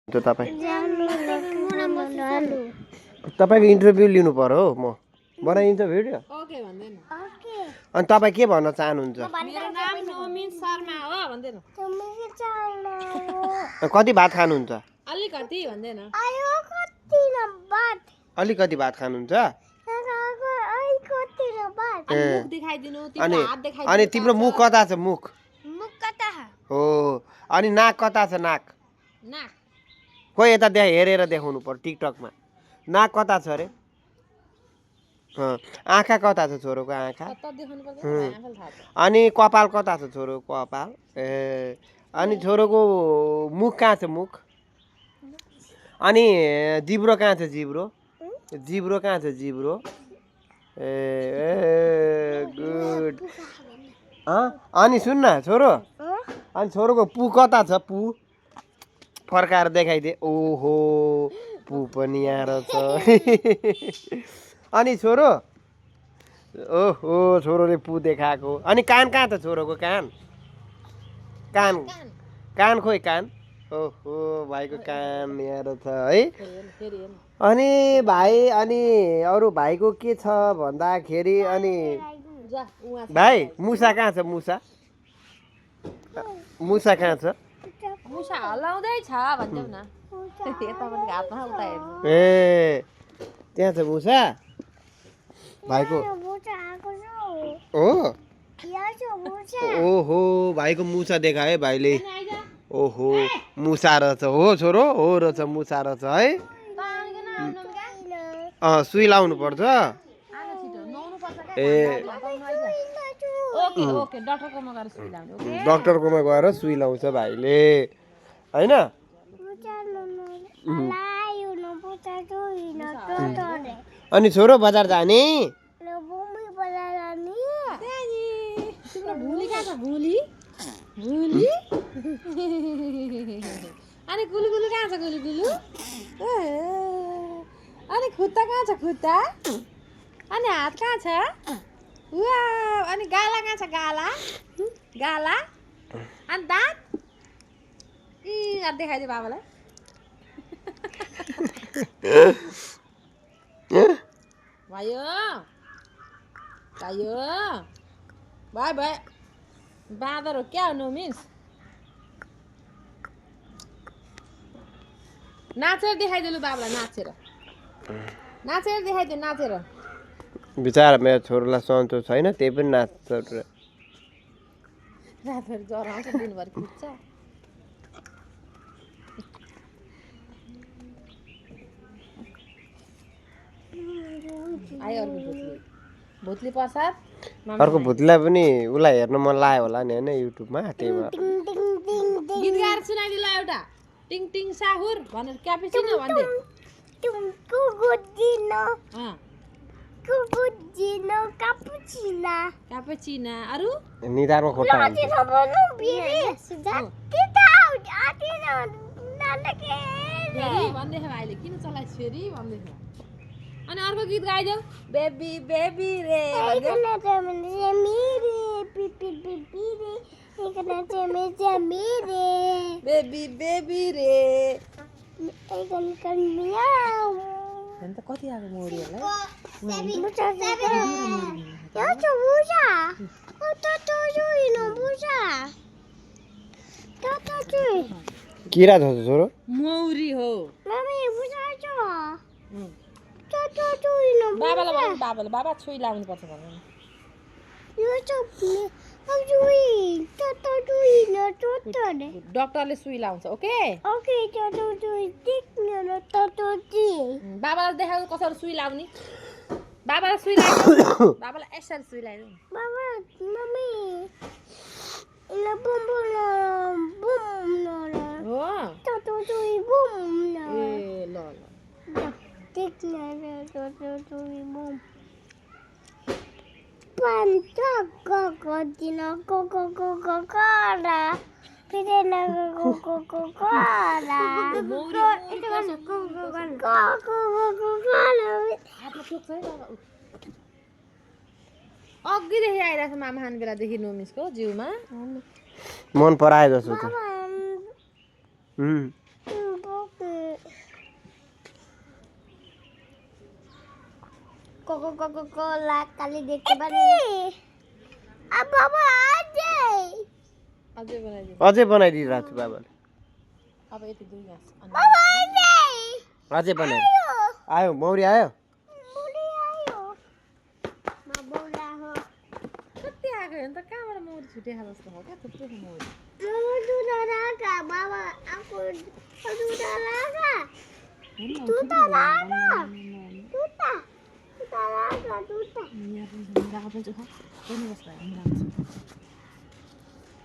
त तपाईको इन्टरभ्यू लिनु पर्यो हो म बनाइदिन्छ भिडियो ओके भन्दैन ओके अनि तपाईँ के भन्न चाहनुहुन्छ मेरो नाम नोमिन शर्मा हो भन्दैन तुम्ही चालना कति भात खानुहुन्छ अलिकति भन्दैन आयो कति नम्बर अलिकति भात खानुहुन्छ आई कति नम्बर अनि मुख देखाइदिनु अनि तिम्रो हात देखाइदिनु अनि तिम्रो मुख कता छ मुख मुख कता हो अनि नाक कता छ नाक नाक खोइ यता हेरेर देखाउनु पर्यो टिकटकमा नाक कता छ अरे आँखा कता छ छोरोको आँखा त देखाउनु पर्दैन आफैले थाहा छ अनि कपाल कता छ छोरोको कपाल ए अनि छोरोको मुख कहाँ छ मुख अनि जिब्रो कहाँ छ जिब्रो जिब्रो कहाँ छ जिब्रो ए गुड अनि सुन्न छोरो अनि छोरोको पु कता छ पु फर्काएर देखाइदे ओहो पु पनि यहाँ रहेछ अनि छोरो ओहो छोरोले पु देखाएको अनि कान कहाँ छ छोरोको कान कान कान खोइ कान ओहो भाइको कान यहाँ रहेछ है फेरि हेर्नु अनि भाइ अनि अरू भाइको के छ भन्दाखेरि अनि जा उहाँ भाइ मुसा कहाँ छ मुसा मुसा कहाँ छ मुसा हल्लाउँदै छ भन्छौ न यतापट्टि हातमा उता हेर्नु ए त्यहाँ छ मुसा भाइको मुसा आको छ हो यहाँ छ मुसा ओहो भाइको मुसा देखा है भाइले आइज ओहो मुसा रहेछ हो छोरो हो रहेछ मुसा रहेछ है सुई लाउनु पर्छ आलो छिटो नुहाउनु पर्छ ए ओके ओके डाक्टरकोमा गएर सुई लाउने ओके डक्टरकोमा गएर सुई लाउँछ भाइले होइन मुसा लायो न मुसा जोइ न तोरे अनि छोरो बजार जाने न भूमि बलानी तिम्रो भुली कहाँ छ भुली भुली अनि गुलु गुलु कहाँ छ गुलु गुलु अनि खुट्टा कहाँ छ खुट्टा अनि हात कहाँ छ वाउ अनि गाला कहाँ छ गाला गाला अनि दाँत देखाइदियो बाबालाई भयो भयो भयो भयो बाँदर हो क्या नो मिन्स नाचेर देखाइदिनु बाबालाई नाचेर नाचेर देखाइदियो नाचेर बिचरा मेरो छोरोलाई सन्चो छैन त्यही पनि नाच्छ रातभरि ज्वरो आउँछ दिनभरि खिच्छ आयो अर्को भुत्ली भुत्ली प्रसाद अर्को भुत्ला पनि उसलाई हेर्न मन लाग्यो होला नि होइन युट्युबमा त्यही भएर गीत गाएर सुनाइदिनु एउटा टिङ टिङ साहुर भनेर क्यापेचिनो भन्दै कुकुजिनो अँ कुकुजिनो कापुचिना क्यापेचिना अरू निधारमा खोट्टा हाल्छ। लजी सबनु बिरे जति ताउ आति न नलके फेरि भन्दैछ भाइले किन चलाइस् फेरि भन्दैछ अनि अर्को गीत गाइदेऊ बेबी बेबी रे भन्देऊ एकना चमेली मेरे पिपी पिपी रे एकना चमेली मेरे बेबी बेबी रे एकन कन मियाउ अन्त कति आएको मोरीहरूलाई मुसा यो छ मुसा ओ त जोइ न मुसा त जोइ किरा छ छोरो मौरी हो मम्मी मुसा छ त जोइ न बाबालाई भन्नु बाबाले बाबा छुई लाउनु पर्छ भन्नु यो छ अब जोइ त जोइ न त डक्टरले सुई लाउँछ ओके ओके त जोइ टिक न त जोइ बाबालाई देखाउ कसरी सुई लाउने बाबालाई सुई लाइदिनु बाबालाई यसरी सुई लाइदिनु Mama, mami. Ila bum bum la bum la. हो Toto tui bum la. ए ल ल Tik na na toto tui bum. Panta koko dina koko koko kara. Pide na koko koko kara. मौरी Itu kan koko koko koko kara. हातमा टोक्छ है बाबा अघिदेखि आइरहेको छ मामा खाने बेलादेखि नोमिसको जिउमा मन परायो जस्तो छ Mama, कोला काली देखते पारे अब बाबा अझै बनाइदिनु अझै बनाइदिइरहेको छु बाबाले अब यति दुई घाँस अनि बाबा अझै बनाइदिनु आयो मौरी आयो मुली आयो बाबुला हो कति आएको हेर्नु त कहाँबाट मौरी छुटेको जस्तो हो क्या थुप्रो छ मौरी दुधा रागा बाबा aku दुधा रागा हेर्नु न, दुधा रागा यहाँ दुधा दुधा रागा दुधा पनि छ, मिराको पनि छ, हेर्नु कस्तो लाग्यो, मिराको छ।